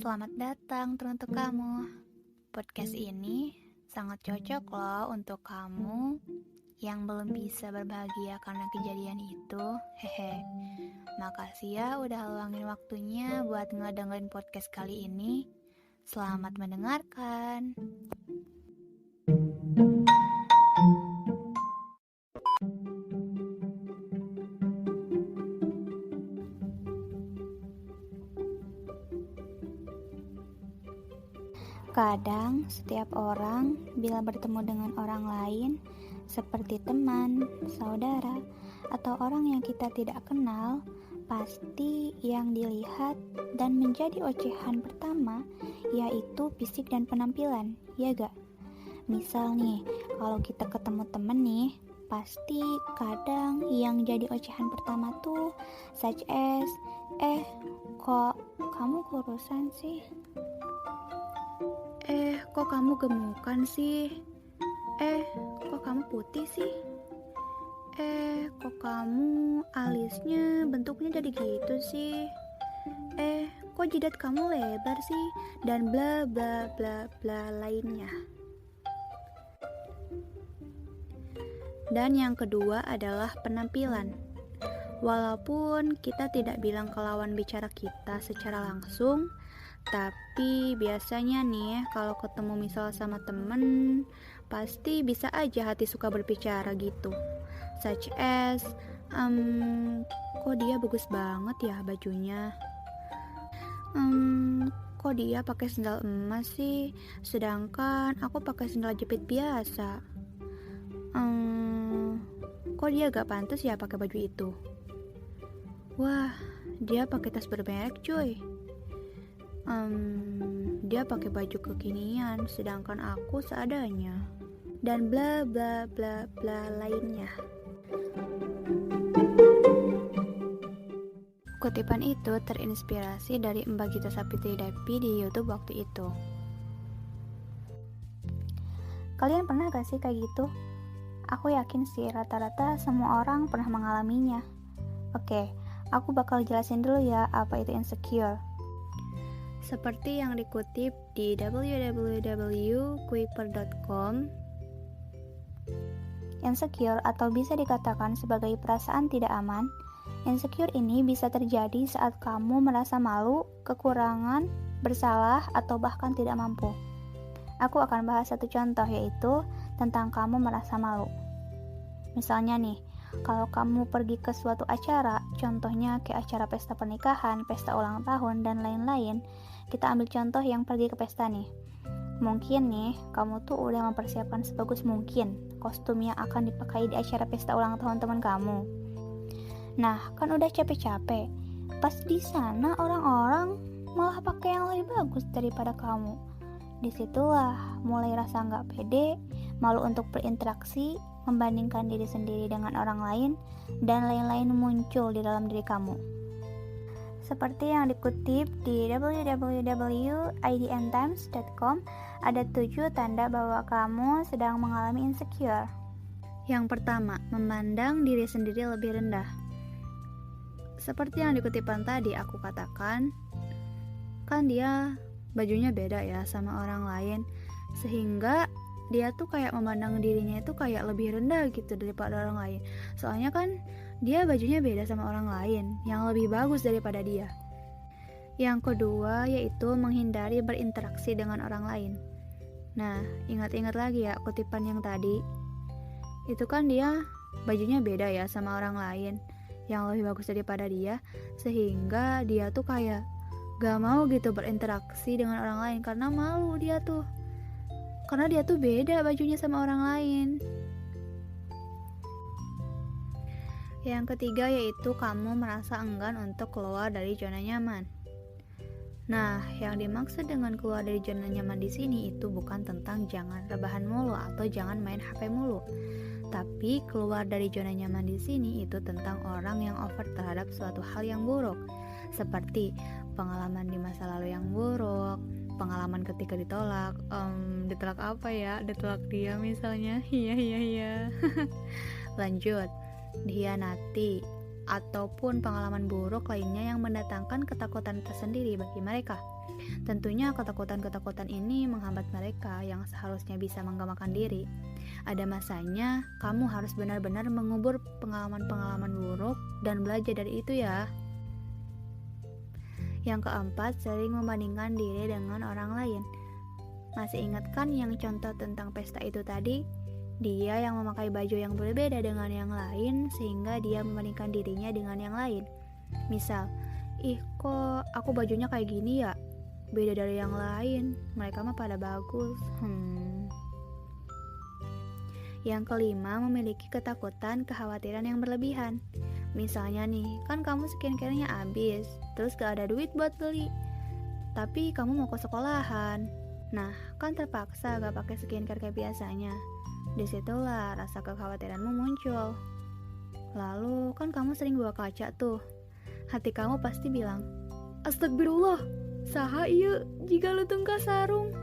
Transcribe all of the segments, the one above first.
Selamat datang teruntuk kamu. Podcast ini sangat cocok loh untuk kamu yang belum bisa berbahagia karena kejadian itu. Hehe. Makasih ya udah luangin waktunya buat ngedengerin podcast kali ini. Selamat mendengarkan. Kadang setiap orang bila bertemu dengan orang lain seperti teman, saudara, atau orang yang kita tidak kenal, pasti yang dilihat dan menjadi ocehan pertama yaitu fisik dan penampilan, ya gak? Misal nih, kalau kita ketemu temen nih, pasti kadang yang jadi ocehan pertama tuh such as, kok kamu kurusan sih? Kok kamu gemukan sih? Kok kamu putih sih? Kok kamu alisnya bentuknya jadi gitu sih? Kok jidat kamu lebar sih? Dan bla bla bla bla lainnya. Dan yang kedua adalah penampilan. Walaupun kita tidak bilang ke lawan bicara kita secara langsung, tapi biasanya nih kalau ketemu misal sama temen, pasti bisa aja hati suka berbicara gitu. Such as, kok dia bagus banget ya bajunya? Kok dia pakai sendal emas sih, sedangkan aku pakai sendal jepit biasa? Kok dia gak pantas ya pakai baju itu? Wah, dia pakai tas bermerek cuy. Dia pakai baju kekinian, sedangkan aku seadanya. Dan bla bla bla bla lainnya. Kutipan itu terinspirasi dari Mbak Gita Sapitri Devi di YouTube waktu itu. Kalian pernah gak sih kayak gitu? Aku yakin sih rata-rata semua orang pernah mengalaminya. Oke, aku bakal jelasin dulu ya apa itu insecure. Seperti yang dikutip di www.kuiper.com, insecure atau bisa dikatakan sebagai perasaan tidak aman. Insecure ini bisa terjadi saat kamu merasa malu, kekurangan, bersalah, atau bahkan tidak mampu. Aku akan bahas satu contoh, yaitu tentang kamu merasa malu. Misalnya nih, kalau kamu pergi ke suatu acara, contohnya kayak acara pesta pernikahan, pesta ulang tahun, dan lain-lain, kita ambil contoh yang pergi ke pesta nih. Mungkin nih, kamu tuh udah mempersiapkan sebagus mungkin kostum yang akan dipakai di acara pesta ulang tahun teman kamu. Nah, kan udah capek-capek. Pas di sana orang-orang malah pakai yang lebih bagus daripada kamu. Disitulah mulai rasa nggak pede, malu untuk berinteraksi, membandingkan diri sendiri dengan orang lain, dan lain-lain muncul di dalam diri kamu. Seperti yang dikutip di www.idntimes.com, ada 7 tanda bahwa kamu sedang mengalami insecure. Yang pertama, memandang diri sendiri lebih rendah. Seperti yang dikutipan tadi aku katakan, kan dia bajunya beda ya sama orang lain, sehingga dia tuh kayak memandang dirinya itu kayak lebih rendah gitu daripada orang lain. Soalnya kan dia bajunya beda sama orang lain yang lebih bagus daripada dia. Yang kedua yaitu menghindari berinteraksi dengan orang lain. Nah, ingat-ingat lagi ya kutipan yang tadi. Itu kan dia bajunya beda ya sama orang lain yang lebih bagus daripada dia, sehingga dia tuh kayak gak mau gitu berinteraksi dengan orang lain karena malu dia tuh. Karena dia tuh beda bajunya sama orang lain. Yang ketiga yaitu kamu merasa enggan untuk keluar dari zona nyaman. Nah, yang dimaksud dengan keluar dari zona nyaman di sini itu bukan tentang jangan rebahan mulu atau jangan main HP mulu. Tapi keluar dari zona nyaman di sini itu tentang orang yang over terhadap suatu hal yang buruk. Seperti pengalaman di masa lalu yang buruk, pengalaman ketika ditolak, ditolak apa ya? Ditolak dia misalnya. Iya. Lanjut, dikhianati, ataupun pengalaman buruk lainnya yang mendatangkan ketakutan tersendiri bagi mereka. Tentunya ketakutan-ketakutan ini menghambat mereka yang seharusnya bisa mengembangkan diri. Ada masanya kamu harus benar-benar mengubur pengalaman-pengalaman buruk dan belajar dari itu ya. Yang keempat, sering membandingkan diri dengan orang lain. Masih ingat kan yang contoh tentang pesta itu tadi? Dia yang memakai baju yang berbeda dengan yang lain sehingga dia membandingkan dirinya dengan yang lain. Misal, ih kok aku bajunya kayak gini ya? Beda dari yang lain, mereka mah pada bagus. Yang kelima, memiliki ketakutan, kekhawatiran yang berlebihan. Misalnya nih, kan kamu skincare-nya habis, terus gak ada duit buat beli. Tapi kamu mau ke sekolahan. Nah, kan terpaksa gak pakai skincare kayak biasanya. Disitulah rasa kekhawatiranmu muncul. Lalu, kan kamu sering bawa kaca tuh. Hati kamu pasti bilang, astagfirullah, saha ieu jika leuteung sarung.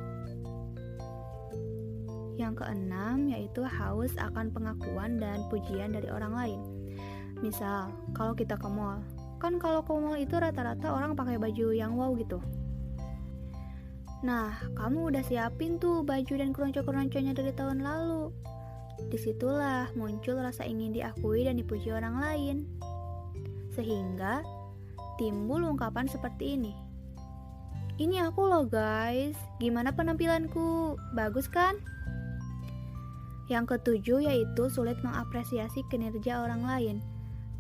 Yang keenam yaitu haus akan pengakuan dan pujian dari orang lain. Misal, kalau kita ke mall, kan kalau ke mall itu rata-rata orang pakai baju yang wow gitu. Nah, kamu udah siapin tuh baju dan keronco-keronconya dari tahun lalu. Disitulah muncul rasa ingin diakui dan dipuji orang lain. Sehingga timbul ungkapan seperti ini. Ini aku loh guys, gimana penampilanku? Bagus kan? Yang ketujuh yaitu sulit mengapresiasi kinerja orang lain.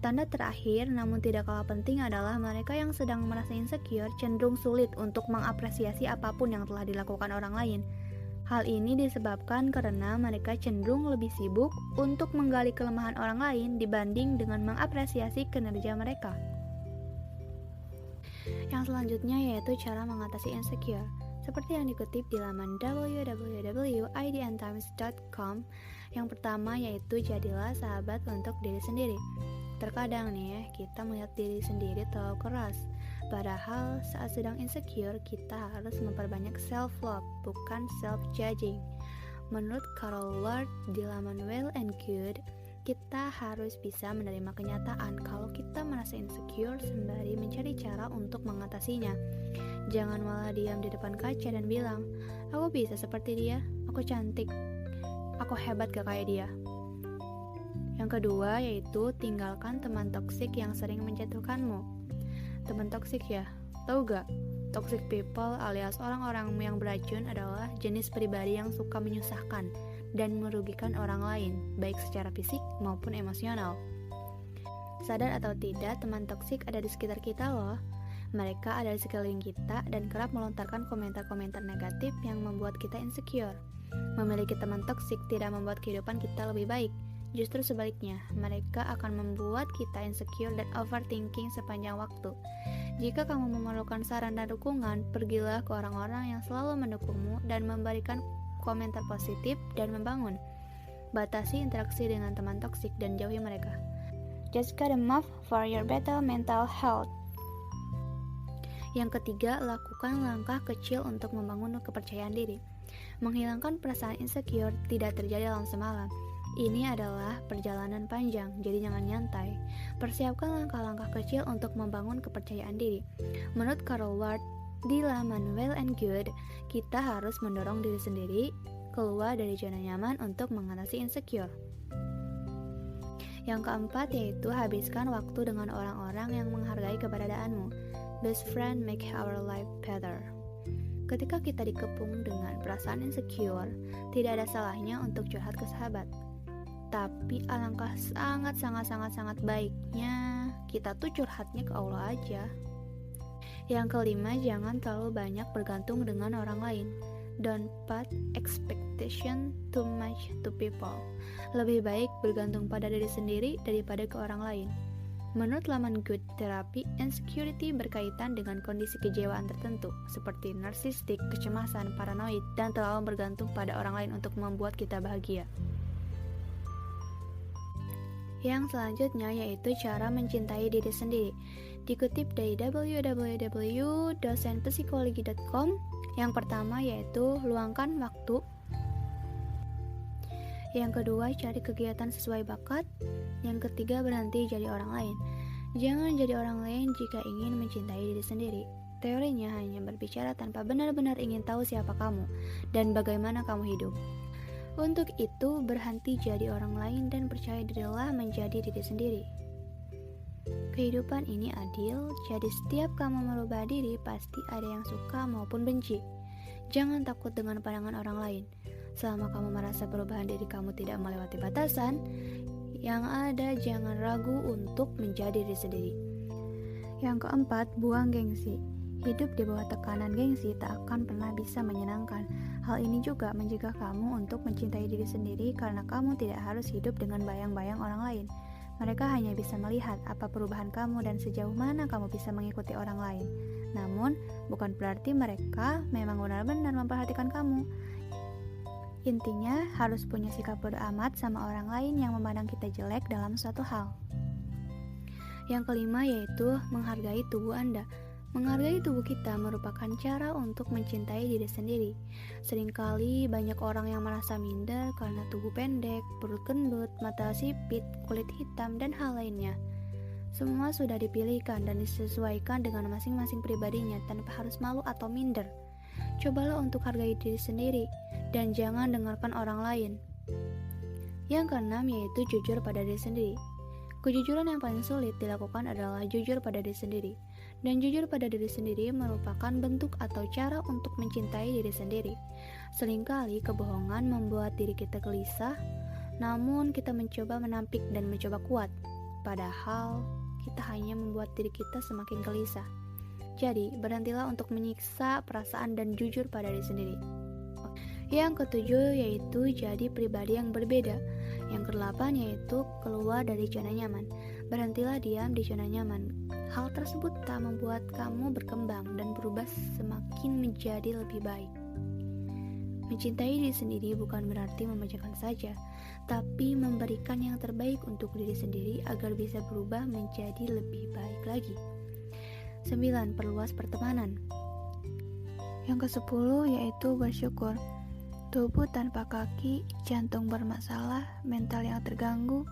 Tanda terakhir namun tidak kalah penting adalah mereka yang sedang merasa insecure cenderung sulit untuk mengapresiasi apapun yang telah dilakukan orang lain. Hal ini disebabkan karena mereka cenderung lebih sibuk untuk menggali kelemahan orang lain dibanding dengan mengapresiasi kinerja mereka. Yang selanjutnya yaitu cara mengatasi insecure. Seperti yang dikutip di laman www.idntimes.com. Yang pertama yaitu jadilah sahabat untuk diri sendiri. Terkadang nih kita melihat diri sendiri terlalu keras. Padahal saat sedang insecure kita harus memperbanyak self-love, bukan self-judging. Menurut Carol Ward di laman Well and Good, kita harus bisa menerima kenyataan kalau kita merasa insecure sembari mencari cara untuk mengatasinya. Jangan malah diam di depan kaca dan bilang, aku bisa seperti dia, aku cantik, aku hebat gak kayak dia. Yang kedua yaitu tinggalkan teman toksik yang sering menjatuhkanmu. Teman toksik ya, tahu gak? Toxic people alias orang-orang yang beracun adalah jenis pribadi yang suka menyusahkan dan merugikan orang lain, baik secara fisik maupun emosional. Sadar atau tidak, teman toksik ada di sekitar kita loh. Mereka ada di sekeliling kita dan kerap melontarkan komentar-komentar negatif yang membuat kita insecure. Memiliki teman toksik tidak membuat kehidupan kita lebih baik. Justru sebaliknya, mereka akan membuat kita insecure dan overthinking sepanjang waktu. Jika kamu memerlukan saran dan dukungan, pergilah ke orang-orang yang selalu mendukungmu dan memberikan komentar positif dan membangun. Batasi interaksi dengan teman toksik dan jauhi mereka. Just gotta move for your better mental health. Yang ketiga, lakukan langkah kecil untuk membangun kepercayaan diri. Menghilangkan perasaan insecure tidak terjadi dalam semalam. Ini adalah perjalanan panjang, jadi jangan nyantai. Persiapkan langkah-langkah kecil untuk membangun kepercayaan diri. Menurut Carol Ward, di laman Well and Good, kita harus mendorong diri sendiri keluar dari zona nyaman untuk mengatasi insecure. Yang keempat yaitu habiskan waktu dengan orang-orang yang menghargai keberadaanmu. Best friend make our life better. Ketika kita dikepung dengan perasaan insecure, tidak ada salahnya untuk curhat ke sahabat. Tapi alangkah sangat baiknya kita tuh curhatnya ke Allah aja. Yang kelima, jangan terlalu banyak bergantung dengan orang lain. Don't put expectation too much to people. Lebih baik bergantung pada diri sendiri daripada ke orang lain. Menurut laman Good Therapy, insecurity berkaitan dengan kondisi kejiwaan tertentu, seperti narsistik, kecemasan, paranoid, dan terlalu bergantung pada orang lain untuk membuat kita bahagia. Yang selanjutnya yaitu cara mencintai diri sendiri. Dikutip dari www.dosenpsikologi.com. Yang pertama yaitu luangkan waktu. Yang kedua, cari kegiatan sesuai bakat. Yang ketiga, berhenti jadi orang lain. Jangan jadi orang lain jika ingin mencintai diri sendiri. Teorinya hanya berbicara tanpa benar-benar ingin tahu siapa kamu dan bagaimana kamu hidup. Untuk itu, berhenti jadi orang lain dan percaya dirilah menjadi diri sendiri. Kehidupan ini adil, jadi setiap kamu merubah diri pasti ada yang suka maupun benci. Jangan takut dengan pandangan orang lain. Selama kamu merasa perubahan diri kamu tidak melewati batasan, yang ada jangan ragu untuk menjadi diri sendiri. Yang keempat, buang gengsi. Hidup di bawah tekanan gengsi tak akan pernah bisa menyenangkan. Hal ini juga mencegah kamu untuk mencintai diri sendiri karena kamu tidak harus hidup dengan bayang-bayang orang lain. Mereka hanya bisa melihat apa perubahan kamu dan sejauh mana kamu bisa mengikuti orang lain. Namun, bukan berarti mereka memang benar-benar memperhatikan kamu. Intinya, harus punya sikap bodo amat sama orang lain yang memandang kita jelek dalam suatu hal. Yang kelima yaitu menghargai tubuh Anda. Menghargai tubuh kita merupakan cara untuk mencintai diri sendiri. Seringkali banyak orang yang merasa minder karena tubuh pendek, perut gendut, mata sipit, kulit hitam, dan hal lainnya. Semua sudah dipilihkan dan disesuaikan dengan masing-masing pribadinya tanpa harus malu atau minder. Cobalah untuk hargai diri sendiri dan jangan dengarkan orang lain. Yang keenam yaitu jujur pada diri sendiri. Kejujuran yang paling sulit dilakukan adalah jujur pada diri sendiri. Dan jujur pada diri sendiri merupakan bentuk atau cara untuk mencintai diri sendiri. Seringkali kebohongan membuat diri kita gelisah, namun kita mencoba menampik dan mencoba kuat. Padahal kita hanya membuat diri kita semakin gelisah. Jadi, berhentilah untuk menyiksa perasaan dan jujur pada diri sendiri. Yang ketujuh yaitu jadi pribadi yang berbeda. Yang kedelapan yaitu keluar dari zona nyaman. Berhentilah diam di zona nyaman. Hal tersebut tak membuat kamu berkembang dan berubah semakin menjadi lebih baik. Mencintai diri sendiri bukan berarti memanjakan saja, tapi memberikan yang terbaik untuk diri sendiri agar bisa berubah menjadi lebih baik lagi. 9. Perluas pertemanan. Yang ke-10 yaitu bersyukur. Tubuh tanpa kaki, jantung bermasalah, mental yang terganggu,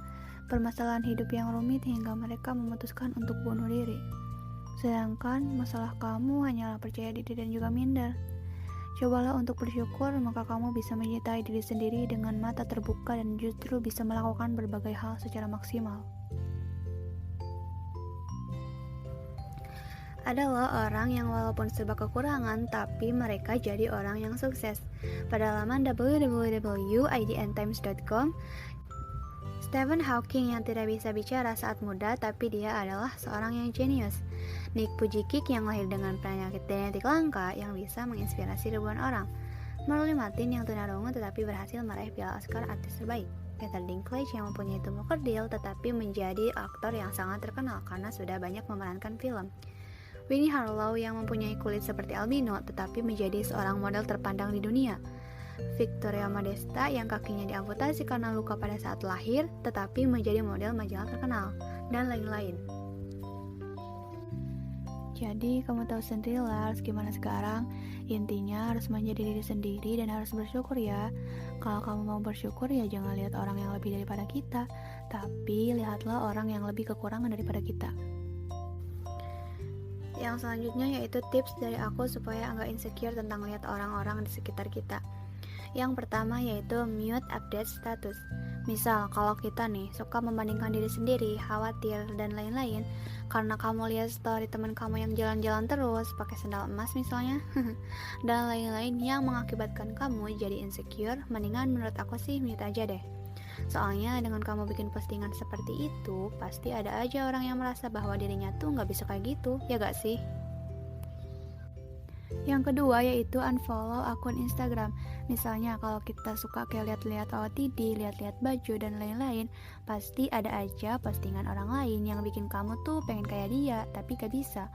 permasalahan hidup yang rumit hingga mereka memutuskan untuk bunuh diri. Sedangkan masalah kamu hanyalah percaya diri dan juga minder. Cobalah untuk bersyukur, maka kamu bisa mencintai diri sendiri dengan mata terbuka dan justru bisa melakukan berbagai hal secara maksimal. Adalah orang yang walaupun serba kekurangan, tapi mereka jadi orang yang sukses. Pada laman www.idntimes.com, Stephen Hawking yang tidak bisa bicara saat muda, tapi dia adalah seorang yang jenius. Nick Vujicic yang lahir dengan penyakit genetik langka yang bisa menginspirasi ribuan orang. Marley Martin yang tunarungu tetapi berhasil meraih piala Oscar artis terbaik. Peter Dinklage yang mempunyai tubuh kerdil tetapi menjadi aktor yang sangat terkenal karena sudah banyak memerankan film. Winnie Harlow yang mempunyai kulit seperti albino tetapi menjadi seorang model terpandang di dunia. Victoria Modesta yang kakinya diamputasi karena luka pada saat lahir tetapi menjadi model majalah terkenal, dan lain-lain. Jadi kamu tahu sendirilah harus gimana sekarang. Intinya harus menjadi diri sendiri dan harus bersyukur ya. Kalau kamu mau bersyukur ya jangan lihat orang yang lebih daripada kita, tapi lihatlah orang yang lebih kekurangan daripada kita. Yang selanjutnya yaitu tips dari aku supaya enggak insecure tentang lihat orang-orang di sekitar kita. Yang pertama yaitu mute update status. Misal kalau kita nih suka membandingkan diri sendiri, khawatir dan lain-lain karena kamu lihat story teman kamu yang jalan-jalan terus pakai sandal emas misalnya dan lain-lain yang mengakibatkan kamu jadi insecure, mendingan menurut aku sih mute aja deh. Soalnya dengan kamu bikin postingan seperti itu, pasti ada aja orang yang merasa bahwa dirinya tuh gak bisa kayak gitu, ya gak sih? Yang kedua yaitu unfollow akun Instagram. Misalnya kalau kita suka kayak lihat-lihat OOTD, lihat-lihat baju dan lain-lain, pasti ada aja postingan orang lain yang bikin kamu tuh pengen kayak dia, tapi gak bisa.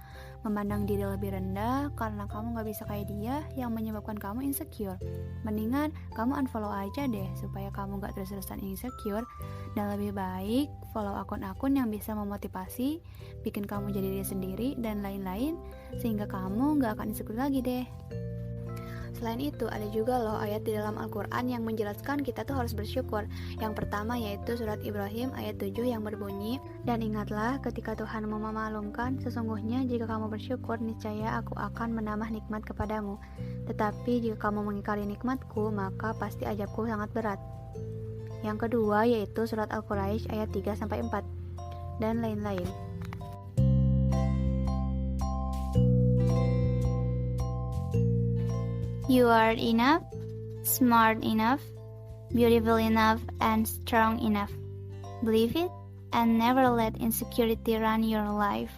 Memandang diri lebih rendah karena kamu gak bisa kayak dia yang menyebabkan kamu insecure. Mendingan kamu unfollow aja deh supaya kamu gak terus-terusan insecure, dan lebih baik follow akun-akun yang bisa memotivasi, bikin kamu jadi diri sendiri dan lain-lain, sehingga kamu gak akan insecure lagi deh. Selain itu, ada juga loh ayat di dalam Al-Quran yang menjelaskan kita tuh harus bersyukur. Yang pertama yaitu surat Ibrahim ayat 7 yang berbunyi, "Dan ingatlah ketika Tuhan memaklumkan, sesungguhnya jika kamu bersyukur, niscaya aku akan menambah nikmat kepadamu. Tetapi jika kamu mengingkari nikmatku, maka pasti azabku sangat berat." Yang kedua yaitu surat Al-Quraisy ayat 3-4, dan lain-lain. You are enough, smart enough, beautiful enough, and strong enough. Believe it, and never let insecurity run your life.